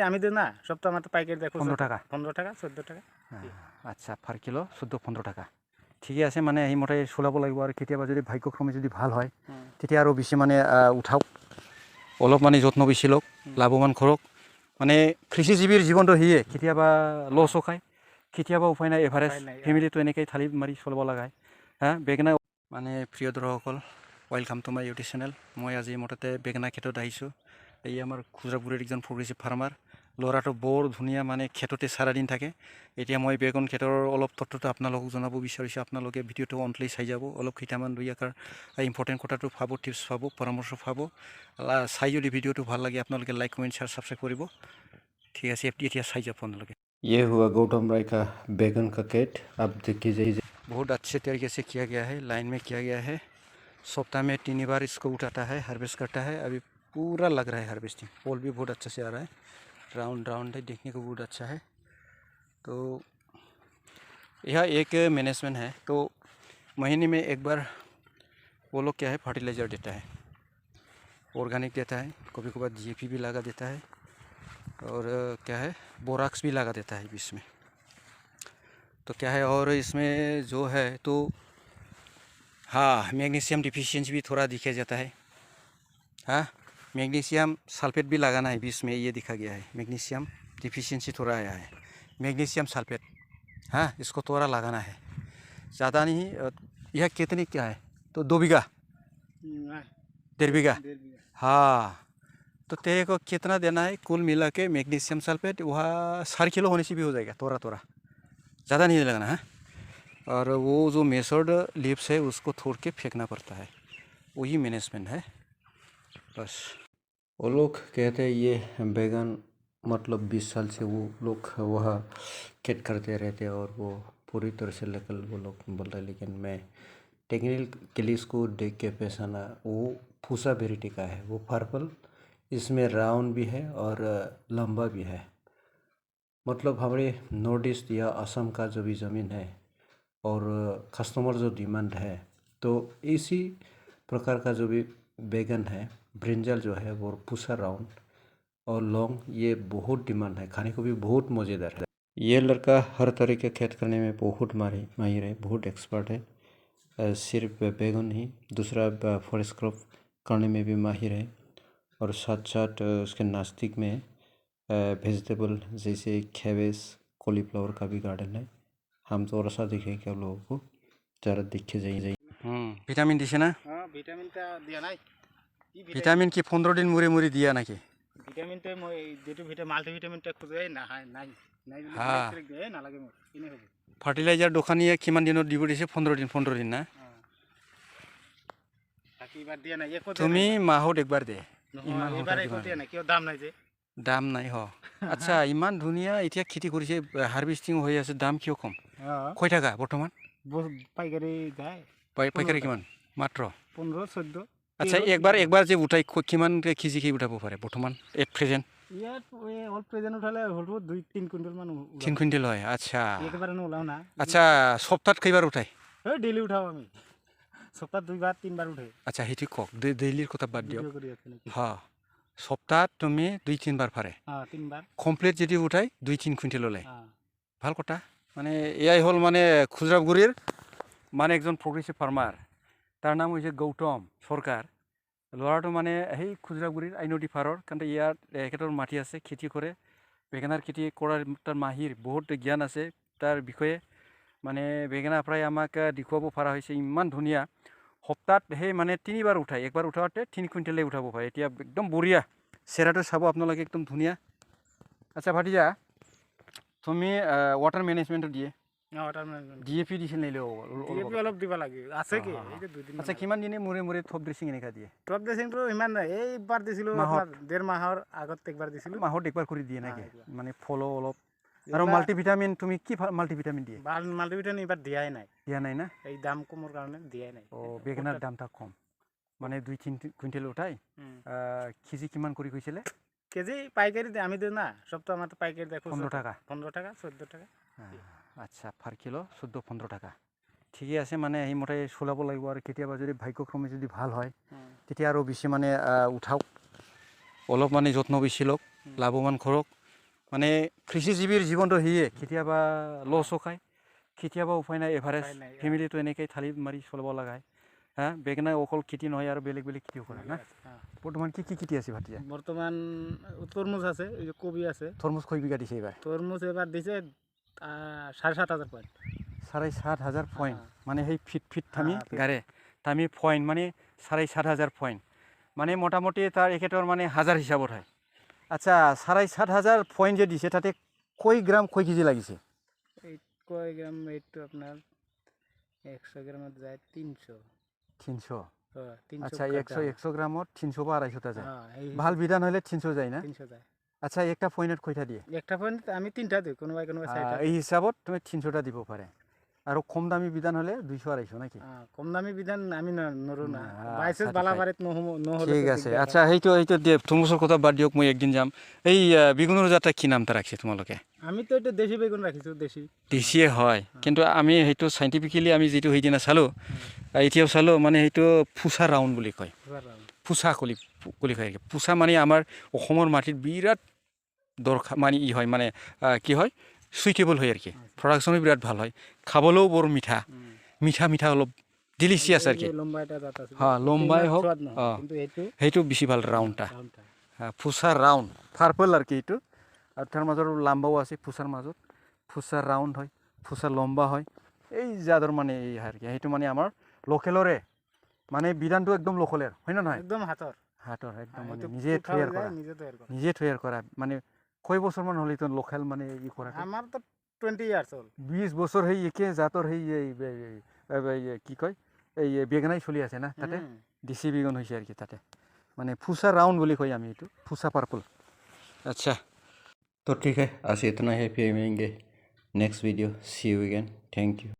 আমি দিওঁ না সপ্তাহ মাত্ৰ পাইকাৰী দেখোঁ 15 টাকা 15 টাকা 14 টাকা আচ্ছা পাৰ কিলো 14-15 টাকা ঠিকে আছে মানে সেইমতে চলাব লাগিব আৰু কেতিয়াবা যদি ভাগ্যক্ৰমে যদি ভাল হয় তেতিয়া আৰু বেছি মানে উঠাওক অলপ মানে যত্ন বেছি লওক লাভৱান কৰক মানে কৃষিজীৱীৰ জীৱনটো সেয়ে কেতিয়াবা লছো খায় কেতিয়াবা উপায় নাই এভাৰেজ ফেমিলিটো এনেকৈ থালি মাৰি চলাব লগা হা বেঙেনা মানে প্ৰিয় দৰ্শকসকল welcome to my YouTube channel মই আজি মুঠতে বেঙেনা ক্ষেত্ৰত আহিছোঁ এই আমাৰ খুজৰাগুৰিৰ একজন প্ৰগ্ৰেছিভ ফাৰ্মাৰ ল'ৰাটো বৰ ধুনীয়া মানে ক্ষেত্ৰতে সাৰাদিন থাকে এতিয়া মই বেগুন ক্ষেত্ৰৰ অলপ তথ্যটো আপোনালোকক জনাব বিচাৰিছোঁ আপোনালোকে ভিডিঅ'টো অন্টলি চাই যাব অলপ কেইটামান দুই একাৰ ইম্পৰ্টেণ্ট কথাটো পাব টিপছ পাব পৰামৰ্শ পাব চাই যদি ভিডিঅ'টো ভাল লাগে আপোনালোকে লাইক কমেণ্ট শ্বেয়াৰ ছাবস্ক্ৰাইব কৰিব ঠিক আছে এতিয়া চাই যাব আপোনালোকে ये हुआ गौतम राय का बैगन का खेत आप देखिए बहुत अच्छे तरीके से किया गया है लाइन में किया गया है सप्ताह में 3 बार इसको उठाता है हार्वेस्ट करता है अभी पूरा लग रहा है हार्वेस्टिंग पोल भी बहुत अच्छा से आ रहा है राउंड राउंड है देखने को बहुत अच्छा है तो यह एक मैनेजमेंट है तो महीने में एक बार वो लोग क्या है फर्टिलाइज़र देता है ऑर्गेनिक देता है कभी कभार DAP भी लगा देता है और क्या है बोराक्स भी लगा देता है बीच में तो क्या है और इसमें जो है तो हाँ मैग्नीशियम डिफिशियंसी भी थोड़ा दिखा जाता है हाँ मैग्नीशियम सल्फेट भी लगाना है बीच में ये दिखा गया है मैग्नीशियम डिफिशियंसी थोड़ा आया है मैग्नीशियम सल्फेट हाँ इसको थोड़ा लगाना है ज़्यादा नहीं यह कितनी क्या है तो 2 बीघा 1.5 बीघा हाँ तो तेरे को कितना देना है कुल मिला के मैग्नीशियम सल्फेट वह 4 किलो होने से भी हो जाएगा थोड़ा थोड़ा ज़्यादा नहीं लगाना है और वो जो मेसर्ड लीव्स है उसको तोड़ के फेंकना पड़ता है वही मैनेजमेंट है बस वो लोग कहते हैं ये बैगन मतलब 20 साल से वो लोग वह खेत करते रहते हैं और वो पूरी तरह से लेकर वो लोग बोलते हैं लेकिन मैं टेक्निकली इसको देख के पहचाना वो फूसा वेराइटी का है वो पर्पल इसमें राउंड भी है और लंबा भी है मतलब हमारे नॉर्थ ईस्ट या असम का जो भी ज़मीन है और कस्टमर जो डिमांड है तो इसी प्रकार का जो भी बैगन है ब्रिंजल जो है वो पूसा राउंड और लॉन्ग ये बहुत डिमांड है खाने को भी बहुत मज़ेदार है ये लड़का हर तरह के खेत करने में बहुत माहिर है बहुत एक्सपर्ट है सिर्फ बैगन ही दूसरा फॉरेस्ट क्रॉप करने में भी माहिर है और साथ साथ उसके नज़दीक में वेजिटेबल जैसे कैबेज कॉलीफ्लावर का भी गार्डन है हम थोड़ा सा दिखेंगे आप लोगों को ज़रा दिखे जाइए ভিটামিন দিছে না ভিটামিনটা দিয়া নাই ভিটামিন কি 15 দিন মুরে মুরে দিয়া নাকি ভিটামিনটা মই যেটো মাল্টিভিটামিনটা খুঁজে নাই নাই হ্যাঁ নালাগে মোৰ কিনে হ'ব ফাৰ্টিলাইজাৰ দোকানীয়ে কিমান দিনত দিব দিছে 15 দিন না বাকি এবাৰ দিয়া নাই তুমি মাহত একবাৰ দে এবাৰ একো দিয়া নাই কিয় দাম নাই যে দাম নাই হ আচ্ছা ইমান ধুনীয়া এতিয়া খেতি কৰিছে হাৰ্ভেষ্টিং হৈ আছে দাম কিয় কম কয় টাকা বৰ্তমান পাইকাৰী যায় পাইকাৰী কিমান মাত্ৰ 15-14 আচ্ছা একবাৰ যে উঠাই কিমান কেজি কি উঠাব পাৰে বৰ্তমান এট প্ৰেজেন্ট ইয়াত অল প্ৰেজেন্ট উঠালে হল 2-3 কুইণ্টেল মান 3 কুইণ্টেল হয় আচ্ছা একবাৰে নোলাও না আচ্ছা সপ্তাহত কেইবাৰ উঠাই ডেইলি উঠাও আমি সপ্তাহত 2-3 বাৰ উঠাই আচ্ছা সেইটো কক ডেইলিৰ কথা বাদ দিয়ক হ্যাঁ সপ্তাহত তুমি 2-3 বাৰ ফাৰে 3 বাৰ কমপ্লিট যদি উঠাই 2-3 কুইণ্টেল ওলাই ভাল কথা মানে এয়াই হ'ল মানে খুজৰাগুৰিৰ মানে একজন প্ৰগ্ৰেছিভ ফাৰ্মাৰ তাৰ নাম হৈছে গৌতম সৰকাৰ ল'ৰাটো মানে সেই খুজৰাগুৰিৰ আইনদী পাৰৰ কাৰণ ইয়াত এখেতৰ মাটি আছে খেতি কৰে বেঙেনাৰ খেতি কৰাৰ তাৰ মাহিৰ বহুত জ্ঞান আছে তাৰ বিষয়ে মানে বেঙেনা প্ৰায় আমাক দেখুৱাব পৰা হৈছে ইমান ধুনীয়া সপ্তাহত সেই মানে 3 বাৰ উঠাই একবাৰ উঠাওঁতে 3 কুইণ্টেলে উঠাব পাৰে এতিয়া একদম বঢ়িয়া চেৰাটো চাব আপোনালোকে একদম ধুনীয়া আচ্ছা ভাটিজা তুমি ওয়াটার ম্যানেজমেন্ট দিয়ে ওয়াটার ম্যানেজমেন্ট DAP দিছিল নেলে DAP অলপ দিব লাগে আছে কি এই যে 2 দিন আচ্ছা কিমান দিনে মুরে মুরে থপ ড্রেসিং এনেকা দিয়ে টপ ড্রেসিংটো ইমান নাই এইবাৰ দিছিলো আপোনাৰ 1.5 মাহৰ আগত একবাৰ দিছিলো মাহত একবাৰ কৰি দিয়ে নাকি মানে ফলো অলপ আৰু মাল্টিভিটামিন তুমি কি মাল্টিভিটামিন দিয়ে মাল্টিভিটামিন এবাৰ দিয়াই নাই না এই দাম কমৰ কাৰণে দিয়াই নাই ও বেগনাৰ দামটা কম মানে 2-3 কুইণ্টেল উঠাই কেজি কিমান কৰি কৈছিলে কেজি পাইকাৰি আমি দিওঁ না সপ্তাহ মাত্ৰ পাইকারি দেখো 15 টাকা 14 টাকা আচ্ছা পার কিলো 14-15 টাকা ঠিকই আছে মানে সেইমতে চলাব লাগিব আৰু কেতিয়াবা যদি ভাগ্যক্ৰমে যদি ভাল হয় তেতিয়া আৰু বেছি মানে উঠাওক অলপ মানে যত্ন বেছি লওক লাভৱান কৰক মানে কৃষিজীৱীৰ জীৱনটো সেয়ে কেতিয়াবা লছো খায় কেতিয়াবা উপায় নাই এভাৰেজ উপায় নাই, ফেমিলিটো এনেকৈ থালি মাৰি চলাব লগা হা বেঙেনা অকল খেতি নহয় আৰু বেলেগ বেলেগ খেতিও কৰে না বৰ্তমান কি কি খেতি আছে ভাটিয়া বৰ্তমান তৰমুজ আছে এই যে কবি আছে তৰমুজ কয় বিঘা দিছে এইবাৰ তরমুজ এবার দিছে 7,500 পয়েন্ট 7,500 পয়েন্ট মানে সেই ফিট থামি হ্যাঁ, ফিট। গাড়ে থামি পয়েন্ট মানে 7,500 পয়েন্ট মানে মোটামুটি তার একেটার মানে হাজার হিসাবত হয় আচ্ছা 7,500 পয়েন্ট যে দিছে তাতে কয় গ্রাম কয় কেজি লাগিছে এই কয় গ্রাম এইটো আপনার 100 গ্রামত যায় 300 300 হ্যাঁ 300 আচ্ছা 100 গ্রামত 300 বা 250টা যায় হ্যাঁ এই ভাল বিধান হলে 300 যায় না 300 যায় আচ্ছা একটা পয়েন্টত কয়টা দিয়ে একটা পয়েন্ট আমি 3টা দিই কোনোবাই 6টা এই হিসাবত তুমি 300টা দিব পারে আর কম দামি বিধান হলে 200 250 নাকি কম দামি বিধান আমি নৰো না আচ্ছা, বাইসেস বালাবাৰিত নহলে ঠিক আছে আচ্ছা সেইটো দিয়ে তৰমুজৰ কথা বাদ দিয়ক মই একদিন যাম এই বেগুনৰ জাতটা কি নামটা ৰাখিছে তোমালোকে আমি তো এটা দেশি বেগুন রাখিছো দেশি দেশীয়ে হয় কিন্তু আমি সেইটো চাইণ্টিফিকেলি আমি যিটো সেইদিনা চালোঁ এতিয়াও চালোঁ মানে সেইটো ফুচা ৰাউণ্ড বুলি কয় ফুচা কলি কয় ফুচা মানে আমাৰ অসমৰ মাটিত বিৰাট দৰকাৰ মানে ই হয় মানে কি হয় সুইটেবল হয় আর কি প্রোডাকশনও বিরাট ভাল হয় খাবলেও বড় মিঠা মিঠা মিঠা অলপ ডিলিশিয়াস আর কি লম্বা এটা জাত আছে হ্যাঁ লম্বাই হোক কিন্তু এইটো সেইটো বেশি ভাল রাউন্ডটা ফুচা রাউন্ড পার্পল আর কি এইটো আর তার মাজত লাম্বাও আছে ফুচার মাজত ফুচা রাউন্ড হয় ফুচা লম্বা হয় এই জাদর মানে এই আর কি সেইটো মানে আমার লোকেলরে মানে বিধানটো একদম লোকেলের হয় না নহয় একদম হাতৰ একদম মানে নিজে তৈয়ার করা মানে কয় বছরমান হলে তো লোকাল মানে ই করা আমার তো 20 ইয়ার্স হল 20 বছর সেই একে জাতর সেই কি কয় এই বেগনাই চলি আছে না তাতে ডিসি বেগুন হয়েছে আর কি তাতে মানে ফুসা राउंड बोली कही আমি এইটো ফুসা पर्पल अच्छा तो ठीक है आज इतना है फिर मिलेंगे next video see you again thank you